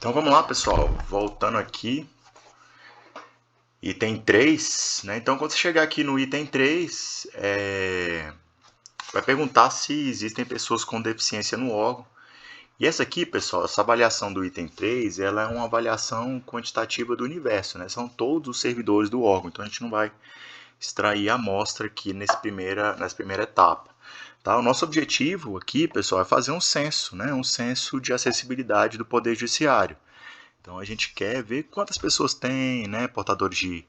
Então vamos lá, pessoal, voltando aqui, item 3, né? Então quando você chegar aqui no item 3, vai perguntar se existem pessoas com deficiência no órgão. E essa aqui, pessoal, essa avaliação do item 3, ela é uma avaliação quantitativa do universo, né? São todos os servidores do órgão, então a gente não vai extrair a amostra aqui nessa primeira etapa. Tá? O nosso objetivo aqui, pessoal, é fazer um censo, né? Um censo de acessibilidade do Poder Judiciário. Então a gente quer ver quantas pessoas tem, né, portadores de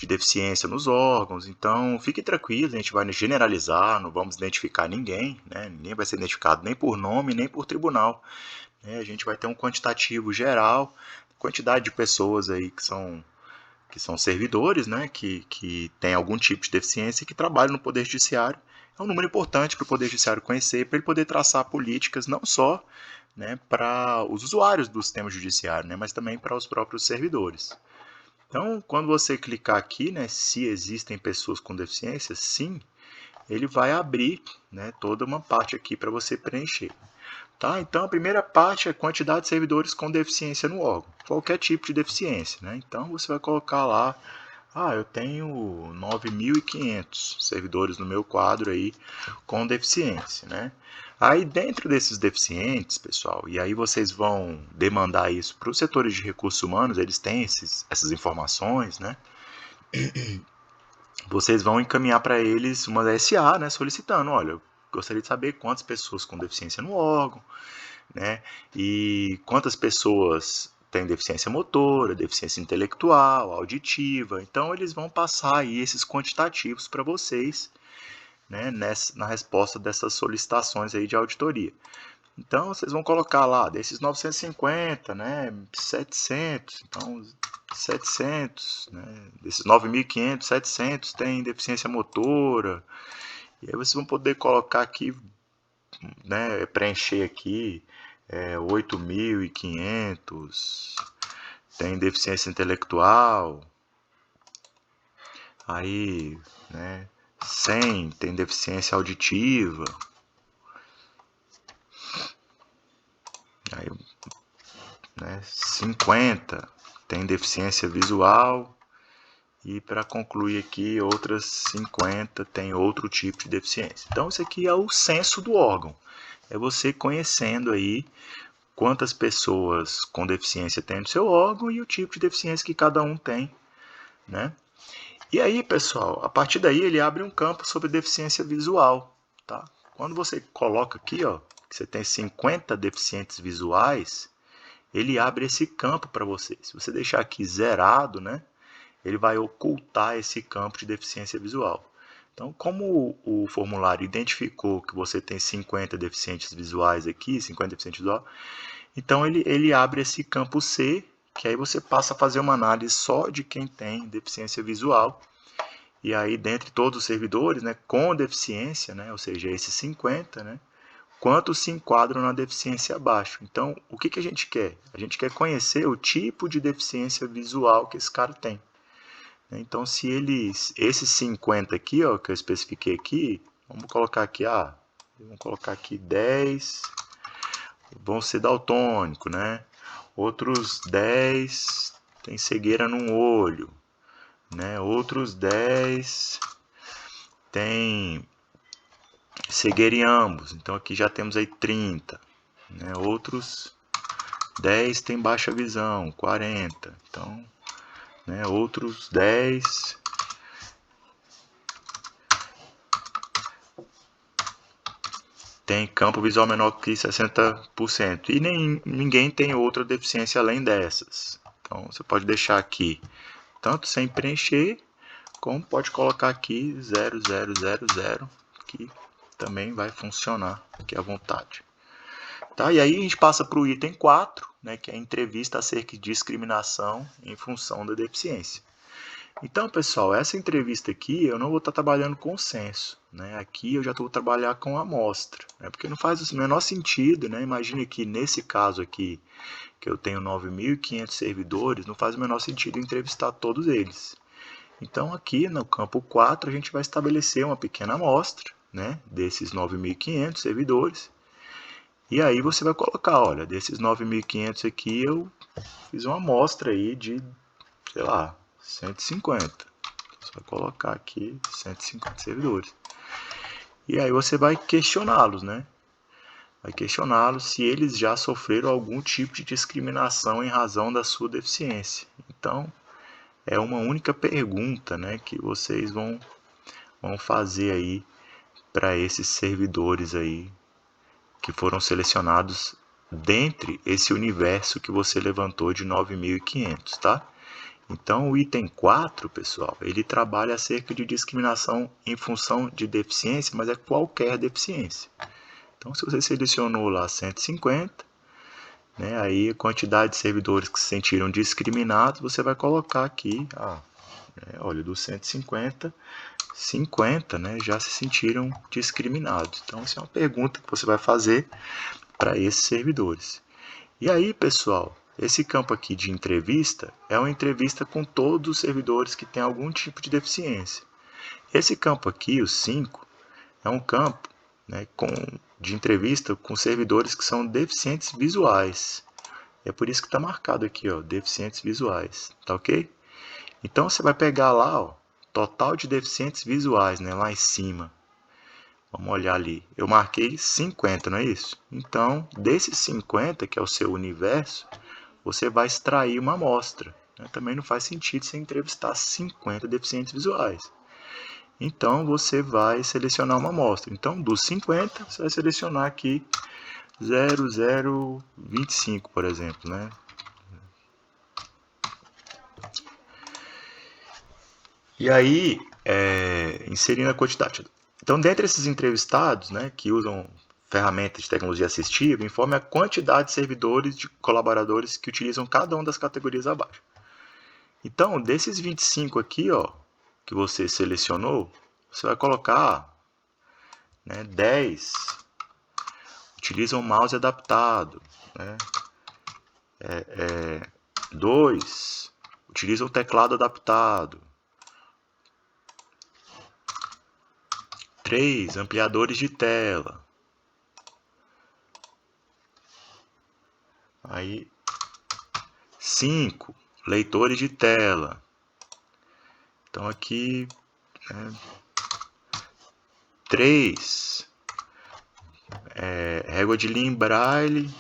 deficiência nos órgãos. Então fique tranquilo, a gente vai generalizar, não vamos identificar ninguém, né? Ninguém vai ser identificado nem por nome, nem por tribunal. Né? A gente vai ter um quantitativo geral, quantidade de pessoas aí que são servidores, né, que têm algum tipo de deficiência e que trabalham no Poder Judiciário. É um número importante para o Poder Judiciário conhecer, para ele poder traçar políticas não só, né, para os usuários do sistema judiciário, né, mas também para os próprios servidores. Então, quando você clicar aqui, né, se existem pessoas com deficiência, sim, ele vai abrir, né, toda uma parte aqui para você preencher. Tá? Então, a primeira parte é a quantidade de servidores com deficiência no órgão, qualquer tipo de deficiência. Né? Então, você vai colocar lá, eu tenho 9.500 servidores no meu quadro aí com deficiência. Né? Aí, dentro desses deficientes, pessoal, e aí vocês vão demandar isso para os setores de recursos humanos, eles têm essas informações, né? Vocês vão encaminhar para eles uma SA, né, solicitando, olha, eu gostaria de saber quantas pessoas com deficiência no órgão, né? E quantas pessoas têm deficiência motora, deficiência intelectual, auditiva. Então, eles vão passar aí esses quantitativos para vocês, né, na resposta dessas solicitações aí de auditoria. Então, vocês vão colocar lá, desses 950, né, 700, então 700, né, desses 9.500, 700 tem deficiência motora. E aí vocês vão poder colocar aqui, né, preencher aqui 8.500 tem deficiência intelectual, aí, né, 100 tem deficiência auditiva, aí, né, 50 tem deficiência visual e para concluir aqui outras 50 tem outro tipo de deficiência. Então isso aqui é o censo do órgão, é você conhecendo aí quantas pessoas com deficiência tem no seu órgão e o tipo de deficiência que cada um tem, né? E aí, pessoal, a partir daí ele abre um campo sobre deficiência visual, tá? Quando você coloca aqui, ó, que você tem 50 deficientes visuais, ele abre esse campo para você. Se você deixar aqui zerado, né, ele vai ocultar esse campo de deficiência visual. Então, como o formulário identificou que você tem 50 deficientes visuais aqui, 50 deficientes visuais, então ele abre esse campo C, que aí você passa a fazer uma análise só de quem tem deficiência visual. E aí, dentre todos os servidores, né, com deficiência, né, ou seja, esses 50, né, quantos se enquadram na deficiência abaixo. Então, o que a gente quer? A gente quer conhecer o tipo de deficiência visual que esse cara tem. Então, se esses 50 aqui, ó, que eu especifiquei aqui, vamos colocar aqui 10 vão ser daltônico, né? Outros 10 tem cegueira num olho, né? Outros 10 tem cegueira em ambos, então aqui já temos aí 30, né? Outros 10 tem baixa visão, 40, então, né? Outros 10 tem campo visual menor que 60%. E ninguém tem outra deficiência além dessas. Então, você pode deixar aqui, tanto sem preencher, como pode colocar aqui 0000, que também vai funcionar aqui à vontade. Tá? E aí a gente passa para o item 4, né, que é a entrevista acerca de discriminação em função da deficiência. Então, pessoal, essa entrevista aqui eu não vou estar trabalhando com censo, né? Aqui eu já vou trabalhar com amostra, né? Porque não faz o menor sentido, né? Imagine que nesse caso aqui, que eu tenho 9.500 servidores, não faz o menor sentido entrevistar todos eles. Então, aqui no campo 4, a gente vai estabelecer uma pequena amostra, né? Desses 9.500 servidores. E aí você vai colocar, olha, desses 9.500 aqui, eu fiz uma amostra aí de, sei lá, 150. Só colocar aqui 150 servidores. E aí você vai questioná-los, né? Vai questioná-los se eles já sofreram algum tipo de discriminação em razão da sua deficiência. Então, é uma única pergunta, né, que vocês vão fazer aí para esses servidores aí que foram selecionados dentre esse universo que você levantou de 9.500, tá? Então, o item 4, pessoal, ele trabalha acerca de discriminação em função de deficiência, mas é qualquer deficiência. Então, se você selecionou lá 150, né, aí a quantidade de servidores que se sentiram discriminados, você vai colocar aqui, olha, dos 150, 50, né, já se sentiram discriminados. Então, essa é uma pergunta que você vai fazer para esses servidores. E aí, pessoal, esse campo aqui de entrevista é uma entrevista com todos os servidores que têm algum tipo de deficiência. Esse campo aqui, o 5, é um campo, né, de entrevista com servidores que são deficientes visuais. É por isso que está marcado aqui, ó, deficientes visuais, tá ok? Então, você vai pegar lá, ó, total de deficientes visuais, né, lá em cima. Vamos olhar ali. Eu marquei 50, não é isso? Então, desses 50, que é o seu universo, você vai extrair uma amostra. Também não faz sentido você entrevistar 50 deficientes visuais. Então, você vai selecionar uma amostra. Então, dos 50, você vai selecionar aqui 0025, por exemplo, né? E aí, inserindo a quantidade. Então, dentre esses entrevistados, né, que usam ferramentas de tecnologia assistiva, informe a quantidade de servidores, de colaboradores que utilizam cada uma das categorias abaixo. Então, desses 25 aqui, ó, que você selecionou, você vai colocar, né, 10 utilizam mouse adaptado, né? 2 utilizam o teclado adaptado, 3 ampliadores de tela, aí 5 leitores de tela. Então aqui, né, 3 régua de linha em braille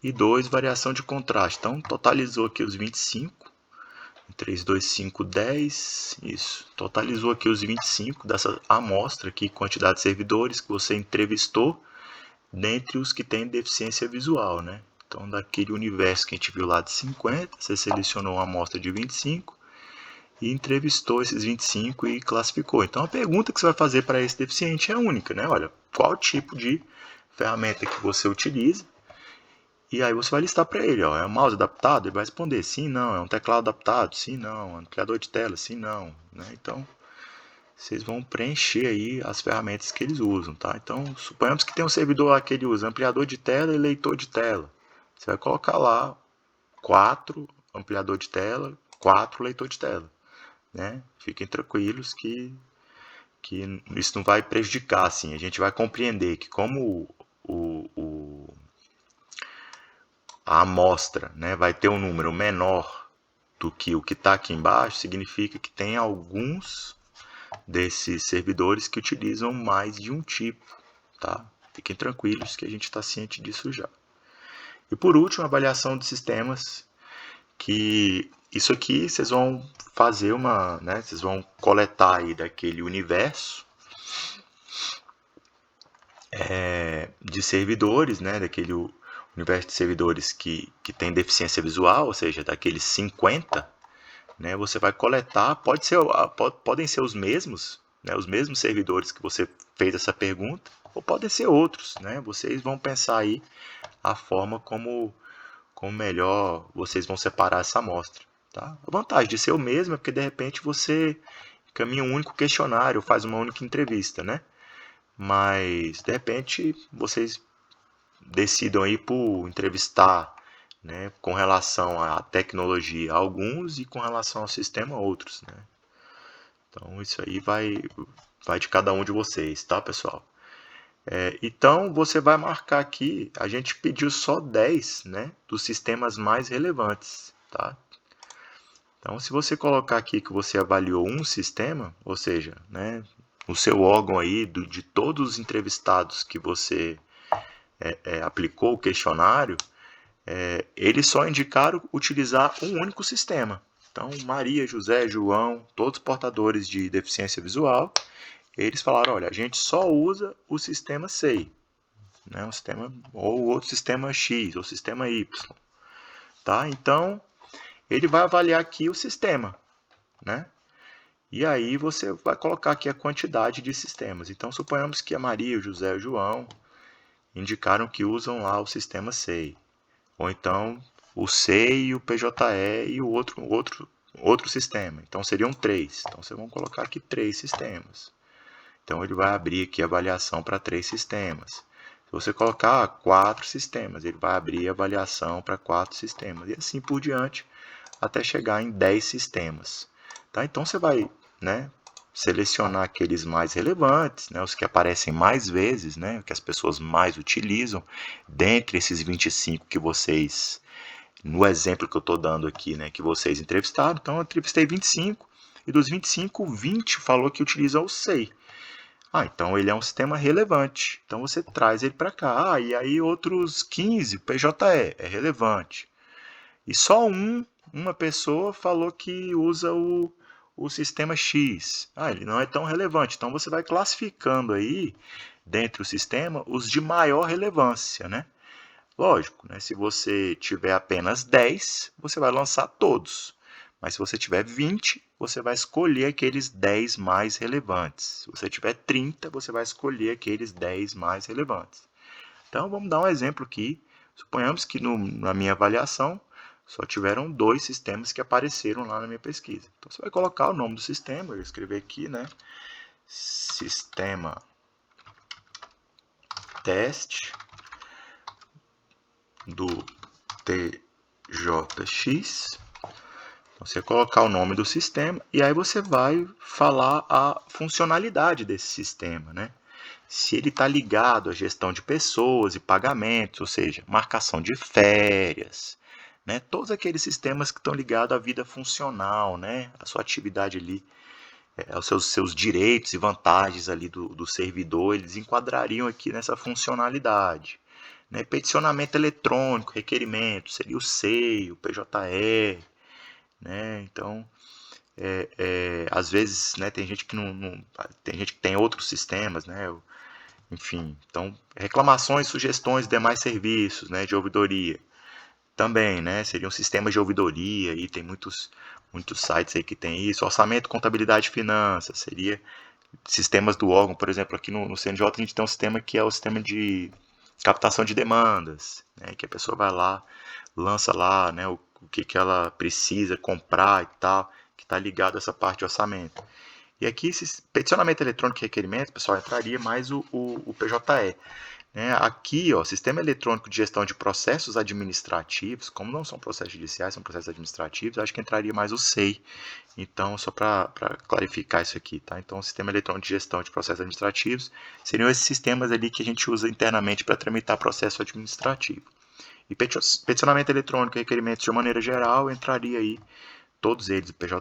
e 2 variação de contraste. Então totalizou aqui os 25. 3, 2, 5, 10, isso. Totalizou aqui os 25 dessa amostra aqui, quantidade de servidores que você entrevistou, dentre os que têm deficiência visual, né? Então, daquele universo que a gente viu lá de 50, você selecionou uma amostra de 25 e entrevistou esses 25 e classificou. Então, a pergunta que você vai fazer para esse deficiente é única, né? Olha, qual tipo de ferramenta que você utiliza? E aí você vai listar para ele, ó, é um mouse adaptado? Ele vai responder sim, não. É um teclado adaptado? Sim, não. Ampliador de tela? Sim, não. Né? Então, vocês vão preencher aí as ferramentas que eles usam, tá? Então, suponhamos que tem um servidor lá que ele usa ampliador de tela e leitor de tela. Você vai colocar lá 4 ampliador de tela, 4 leitor de tela, né? Fiquem tranquilos que isso não vai prejudicar, assim. A gente vai compreender que como a amostra, né, vai ter um número menor do que o que está aqui embaixo, significa que tem alguns desses servidores que utilizam mais de um tipo, tá? Fiquem tranquilos que a gente está ciente disso já. E por último, a avaliação de sistemas, que isso aqui vocês vão fazer né, vocês vão coletar aí daquele universo de servidores, né, daquele universo de servidores que tem deficiência visual, ou seja, daqueles 50, né, você vai coletar, podem ser os mesmos, né, os mesmos servidores que você fez essa pergunta, ou podem ser outros, né, vocês vão pensar aí a forma como melhor vocês vão separar essa amostra. Tá? A vantagem de ser o mesmo é porque de repente você caminha um único questionário, faz uma única entrevista, né? Mas de repente vocês decidam aí por entrevistar, né, com relação à tecnologia alguns e com relação ao sistema outros, né? Então isso aí vai de cada um de vocês, tá, pessoal? Então, você vai marcar aqui, a gente pediu só 10, né, dos sistemas mais relevantes, tá? Então, se você colocar aqui que você avaliou um sistema, ou seja, né, o seu órgão aí, de todos os entrevistados que você aplicou o questionário, eles só indicaram utilizar um único sistema. Então, Maria, José, João, todos portadores de deficiência visual, eles falaram, olha, a gente só usa o sistema SEI, né, o sistema, ou outro sistema X, ou sistema Y. Tá? Então, ele vai avaliar aqui o sistema, né? E aí você vai colocar aqui a quantidade de sistemas. Então, suponhamos que a Maria, o José e o João indicaram que usam lá o sistema SEI. Ou então, o SEI, o PJE e o outro sistema. Então, seriam 3. Então, vocês vão colocar aqui 3 sistemas. Então, ele vai abrir aqui a avaliação para 3 sistemas. Se você colocar 4 sistemas, ele vai abrir a avaliação para 4 sistemas. E assim por diante, até chegar em 10 sistemas. Tá? Então, você vai, né, selecionar aqueles mais relevantes, né, os que aparecem mais vezes, né, que as pessoas mais utilizam, dentre esses 25 que vocês, no exemplo que eu estou dando aqui, né, que vocês entrevistaram. Então, eu entrevistei 25, e dos 25, 20 falou que utiliza o SEI. Então ele é um sistema relevante. Então você traz ele para cá. E aí outros 15, PJE, é relevante. E só uma pessoa falou que usa o sistema X. Ele não é tão relevante. Então você vai classificando aí, dentro do sistema, os de maior relevância, né? Lógico, né? Se você tiver apenas 10, você vai lançar todos. Mas se você tiver 20, você vai escolher aqueles 10 mais relevantes. Se você tiver 30, você vai escolher aqueles 10 mais relevantes. Então, vamos dar um exemplo aqui. Suponhamos que na minha avaliação, só tiveram 2 sistemas que apareceram lá na minha pesquisa. Então, você vai colocar o nome do sistema, eu vou escrever aqui, né? Sistema teste do TJX. Você colocar o nome do sistema e aí você vai falar a funcionalidade desse sistema, né? Se ele está ligado à gestão de pessoas e pagamentos, ou seja, marcação de férias, né? Todos aqueles sistemas que estão ligados à vida funcional, né? A sua atividade ali, aos seus direitos e vantagens ali do servidor, eles enquadrariam aqui nessa funcionalidade. Né? Peticionamento eletrônico, requerimento, seria o SEI, o PJE, né? Então, às vezes, né, tem gente que tem gente que tem outros sistemas, né? Enfim, então reclamações, sugestões, demais serviços, né, de ouvidoria também, né? Seriam sistemas de ouvidoria e tem muitos sites aí que tem isso. Orçamento, contabilidade e finanças, seria sistemas do órgão, por exemplo, aqui no CNJ a gente tem um sistema que é o sistema de captação de demandas, né, que a pessoa vai lá, lança lá, né, o que ela precisa comprar e tal, que está ligado a essa parte de orçamento. E aqui, esse peticionamento eletrônico e requerimento, pessoal, entraria mais o PJE. Né? Aqui, ó, Sistema Eletrônico de Gestão de Processos Administrativos, como não são processos judiciais, são processos administrativos, acho que entraria mais o SEI. Então, só para clarificar isso aqui, tá? Então, o Sistema Eletrônico de Gestão de Processos Administrativos seriam esses sistemas ali que a gente usa internamente para tramitar processo administrativo. E peticionamento eletrônico e requerimentos de maneira geral entraria aí todos eles, o PJE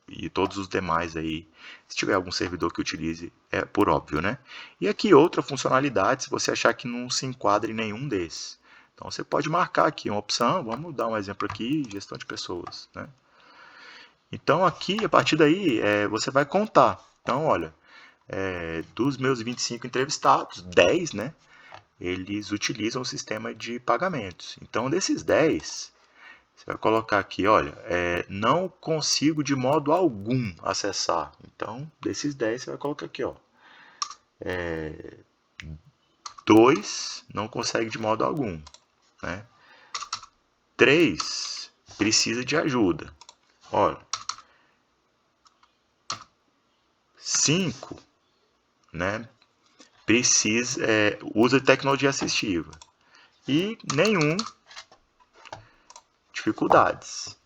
e todos os demais aí, se tiver algum servidor que utilize, é por óbvio, né? E aqui outra funcionalidade, se você achar que não se enquadra em nenhum desses. Então você pode marcar aqui uma opção, vamos dar um exemplo aqui, gestão de pessoas, né? Então aqui, a partir daí, você vai contar. Então, olha, dos meus 25 entrevistados, 10, né? Eles utilizam o sistema de pagamentos. Então, desses 10, você vai colocar aqui, olha, não consigo de modo algum acessar. Então, desses 10, você vai colocar aqui, ó, 2 não consegue de modo algum. Né? 3 precisa de ajuda. Olha, 5, né, usa tecnologia assistiva. E nenhum dificuldades.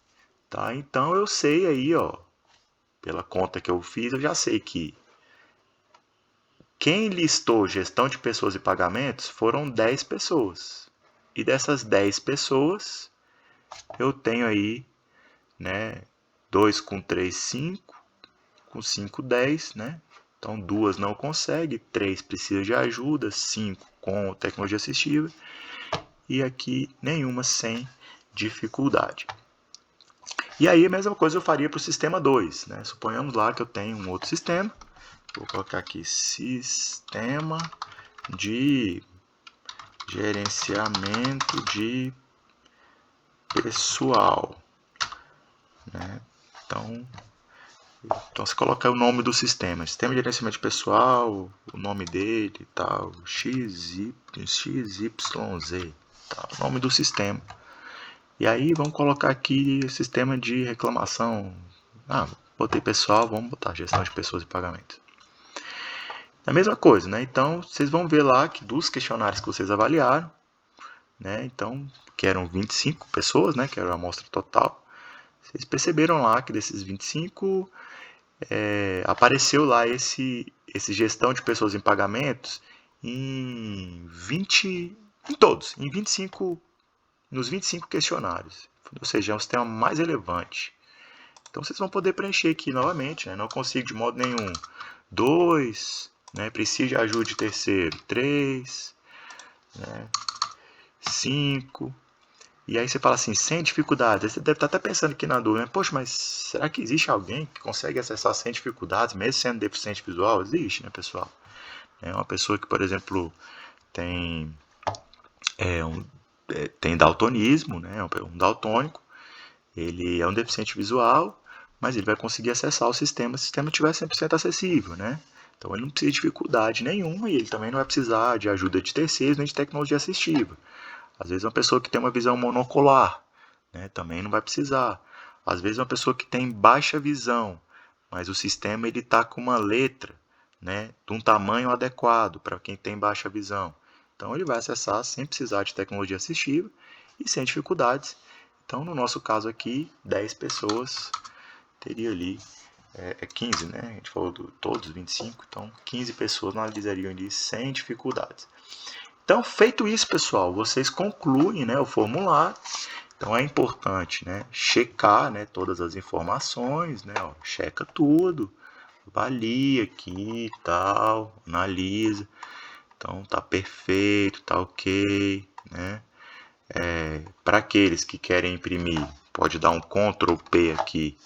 Tá? Então eu sei aí, ó, pela conta que eu fiz, eu já sei que quem listou gestão de pessoas e pagamentos foram 10 pessoas. E dessas 10 pessoas, eu tenho aí, né, 2 com 3, 5, com 5, 10, né? Então, 2 não consegue, 3 precisa de ajuda, 5 com tecnologia assistiva, e aqui nenhuma sem dificuldade. E aí, a mesma coisa eu faria para o sistema 2, né? Suponhamos lá que eu tenho um outro sistema, vou colocar aqui sistema de gerenciamento de pessoal, né? Então você coloca o nome do sistema, sistema de gerenciamento de pessoal, o nome dele e tal, XYZ, tá, o nome do sistema. E aí vamos colocar aqui sistema de reclamação. Botei pessoal, vamos botar gestão de pessoas e pagamentos. É a mesma coisa, né? Então vocês vão ver lá que dos questionários que vocês avaliaram, né? Então, que eram 25 pessoas, né? Que era a amostra total. Vocês perceberam lá que desses 25, apareceu lá esse gestão de pessoas em pagamentos em 20, em todos, em 25, nos 25 questionários. Ou seja, é um sistema mais relevante. Então, vocês vão poder preencher aqui novamente, né? Não consigo de modo nenhum. 2, né? Preciso de ajuda de terceiro. 3, né? 5. E aí você fala assim, sem dificuldades. Aí você deve estar até pensando aqui na dúvida, né? Poxa, mas será que existe alguém que consegue acessar sem dificuldades, mesmo sendo deficiente visual? Existe, né, pessoal? É uma pessoa que, por exemplo, tem daltonismo, né? Um daltônico. Ele é um deficiente visual, mas ele vai conseguir acessar o sistema se o sistema estiver 100% acessível, né? Então ele não precisa de dificuldade nenhuma e ele também não vai precisar de ajuda de terceiros nem de tecnologia assistiva. Às vezes uma pessoa que tem uma visão monocular, né, também não vai precisar. Às vezes uma pessoa que tem baixa visão, mas o sistema está com uma letra, né, de um tamanho adequado para quem tem baixa visão. Então ele vai acessar sem precisar de tecnologia assistiva e sem dificuldades. Então no nosso caso aqui, 10 pessoas teria ali 15, né? A gente falou de todos 25, então 15 pessoas analisariam ali sem dificuldades. Então, feito isso, pessoal, vocês concluem, né, o formulário. Então, é importante, né, checar, né, todas as informações, né, ó, checa tudo, avalia aqui e tal, analisa. Então, tá perfeito, tá ok, né. Para aqueles que querem imprimir, pode dar um Ctrl P aqui,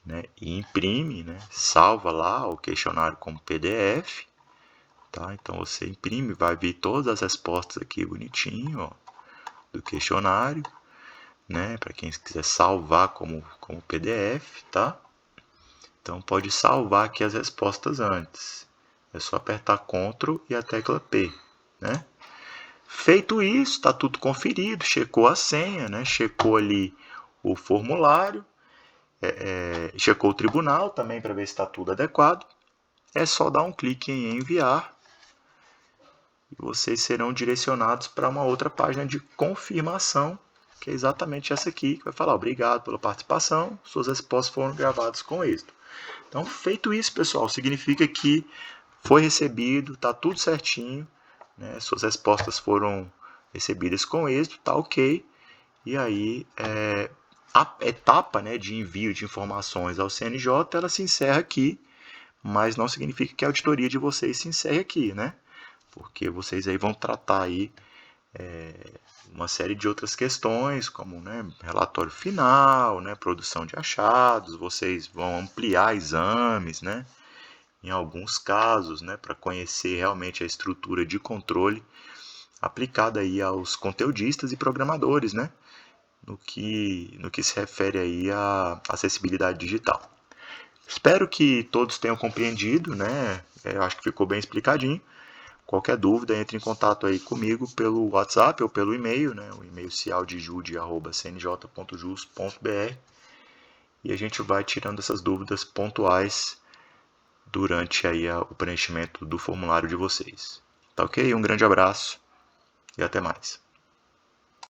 né, e imprime, né, salva lá o questionário como PDF. Tá? Então você imprime, vai vir todas as respostas aqui bonitinho, ó, do questionário, né? Para quem quiser salvar como PDF, tá? Então pode salvar aqui as respostas antes. É só apertar Ctrl e a tecla P, né? Feito isso, está tudo conferido, checou a senha, né? Checou ali o formulário, checou o tribunal também para ver se está tudo adequado. É só dar um clique em enviar e vocês serão direcionados para uma outra página de confirmação, que é exatamente essa aqui, que vai falar obrigado pela participação, suas respostas foram gravadas com êxito. Então, feito isso, pessoal, significa que foi recebido, está tudo certinho, né? Suas respostas foram recebidas com êxito, está ok. E aí, a etapa, né, de envio de informações ao CNJ, ela se encerra aqui, mas não significa que a auditoria de vocês se encerre aqui, né? Porque vocês aí vão tratar aí uma série de outras questões, como, né, relatório final, né, produção de achados, vocês vão ampliar exames, né, em alguns casos, né, para conhecer realmente a estrutura de controle aplicada aí aos conteudistas e programadores, né, no que se refere aí à acessibilidade digital. Espero que todos tenham compreendido, né, eu acho que ficou bem explicadinho. Qualquer dúvida, entre em contato aí comigo pelo WhatsApp ou pelo e-mail, né? O e-mail cialdejude@cnj.jus.br, e a gente vai tirando essas dúvidas pontuais durante aí o preenchimento do formulário de vocês. Tá ok? Um grande abraço e até mais.